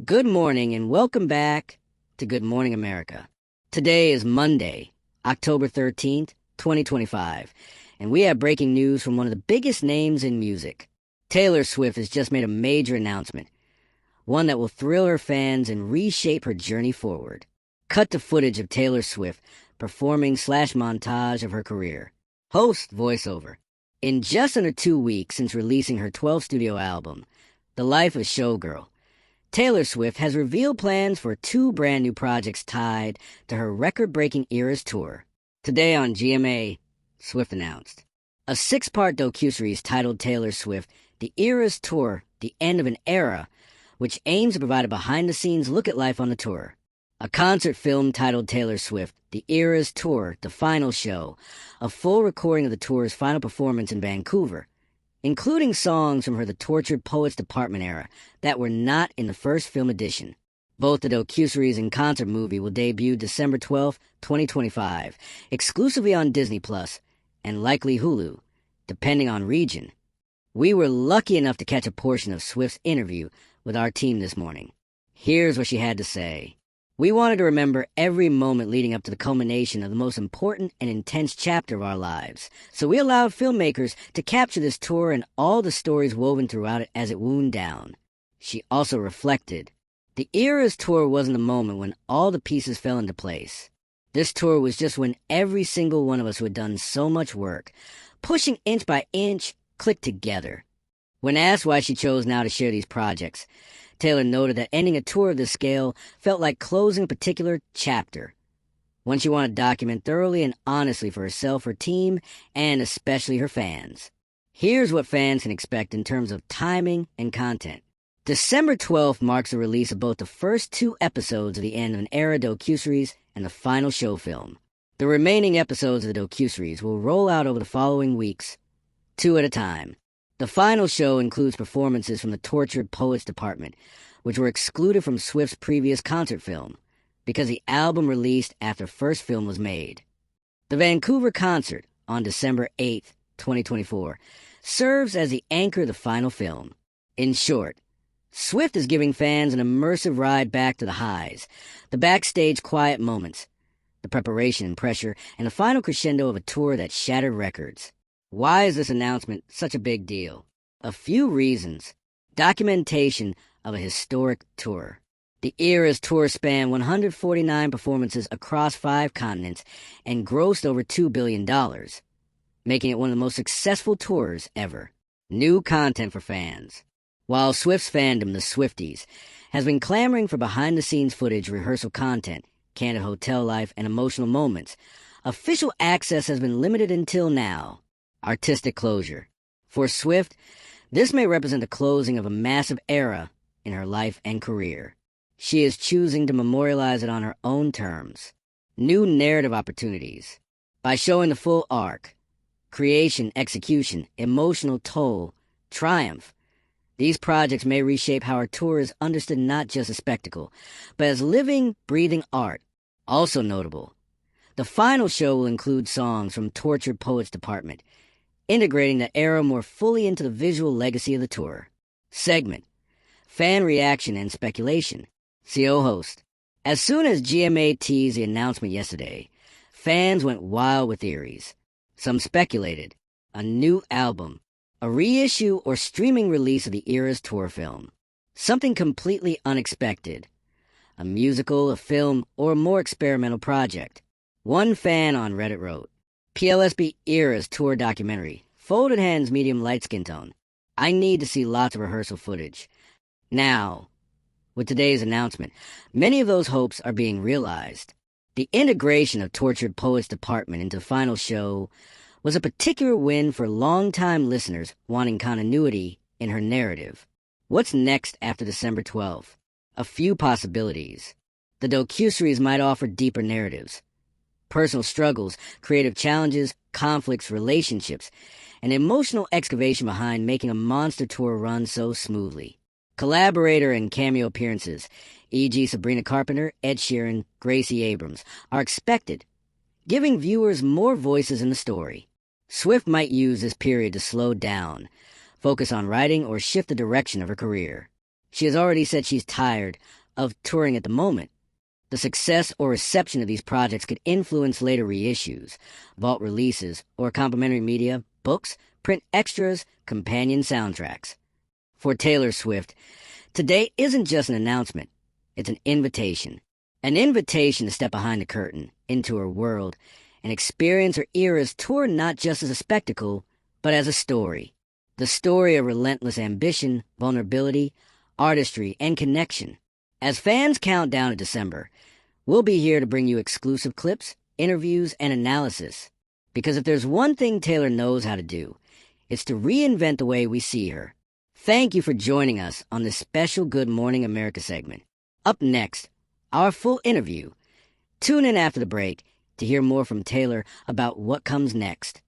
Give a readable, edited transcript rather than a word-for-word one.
Good morning and welcome back to Good Morning America. Today is Monday, October 13th, 2025, and we have breaking news from one of the biggest names in music. Taylor Swift has just made a major announcement, one that will thrill her fans and reshape her journey forward. Cut to footage of Taylor Swift performing / montage of her career. Host voiceover. In just under 2 weeks since releasing her 12th studio album, The Life of Showgirl, Taylor Swift has revealed plans for 2 brand new projects tied to her record-breaking Eras tour. Today on GMA, Swift announced a 6-part docuseries titled Taylor Swift, The Eras Tour, The End of an Era, which aims to provide a behind-the-scenes look at life on the tour. A concert film titled Taylor Swift, The Eras Tour, The Final Show, a full recording of the tour's final performance in Vancouver, including songs from The Tortured Poets Department era that were not in the first film edition. Both the docuseries and concert movie will debut December 12, 2025, exclusively on Disney Plus and likely Hulu, depending on region. We were lucky enough to catch a portion of Swift's interview with our team this morning. Here's what she had to say. We wanted to remember every moment leading up to the culmination of the most important and intense chapter of our lives, so we allowed filmmakers to capture this tour and all the stories woven throughout it as it wound down. She also reflected. The Eras tour wasn't the moment when all the pieces fell into place. This tour was just when every single one of us who had done so much work, pushing inch by inch, clicked together. When asked why she chose now to share these projects, Taylor noted that ending a tour of this scale felt like closing a particular chapter, one she wanted to document thoroughly and honestly for herself, her team, and especially her fans. Here's what fans can expect in terms of timing and content. December 12th marks the release of both the first 2 episodes of the End of an Era docuseries and the final show film. The remaining episodes of the docuseries will roll out over the following weeks, 2 at a time. The final show includes performances from The Tortured Poets Department, which were excluded from Swift's previous concert film, because the album released after first film was made. The Vancouver concert, on December 8, 2024, serves as the anchor of the final film. In short, Swift is giving fans an immersive ride back to the highs, the backstage quiet moments, the preparation and pressure, and the final crescendo of a tour that shattered records. Why is this announcement such a big deal? A few reasons. Documentation of a historic tour. The Eras tour spanned 149 performances across 5 continents and grossed over $2 billion, making it one of the most successful tours ever. New content for fans. While Swift's fandom, the Swifties, has been clamoring for behind-the-scenes footage, rehearsal content, candid hotel life, and emotional moments, official access has been limited until now. Artistic closure. For Swift, this may represent the closing of a massive era in her life and career. She is choosing to memorialize it on her own terms. New narrative opportunities. By showing the full arc, creation, execution, emotional toll, triumph, these projects may reshape how our tour is understood not just as spectacle, but as living, breathing art. Also notable, the final show will include songs from Tortured Poets Department, integrating the era more fully into the visual legacy of the tour. Segment. Fan reaction and speculation. CO host. As soon as GMA teased the announcement yesterday, fans went wild with theories. Some speculated a new album, a reissue or streaming release of the Eras tour film, something completely unexpected, a musical, a film, or a more experimental project. One fan on Reddit wrote, PLSB Eras tour documentary, folded hands, medium light skin tone. I need to see lots of rehearsal footage. Now, with today's announcement, many of those hopes are being realized. The integration of Tortured Poets Department into the final show was a particular win for longtime listeners wanting continuity in her narrative. What's next after December 12th? A few possibilities. The docuseries might offer deeper narratives, personal struggles, creative challenges, conflicts, relationships, and emotional excavation behind making a monster tour run so smoothly. Collaborator and cameo appearances, e.g. Sabrina Carpenter, Ed Sheeran, Gracie Abrams, are expected, giving viewers more voices in the story. Swift might use this period to slow down, focus on writing, or shift the direction of her career. She has already said she's tired of touring at the moment. The success or reception of these projects could influence later reissues, vault releases, or complementary media, books, print extras, companion soundtracks. For Taylor Swift, today isn't just an announcement, it's an invitation. An invitation to step behind the curtain, into her world, and experience her era's tour not just as a spectacle, but as a story. The story of relentless ambition, vulnerability, artistry, and connection. As fans count down to December, we'll be here to bring you exclusive clips, interviews, and analysis. Because if there's one thing Taylor knows how to do, it's to reinvent the way we see her. Thank you for joining us on this special Good Morning America segment. Up next, our full interview. Tune in after the break to hear more from Taylor about what comes next.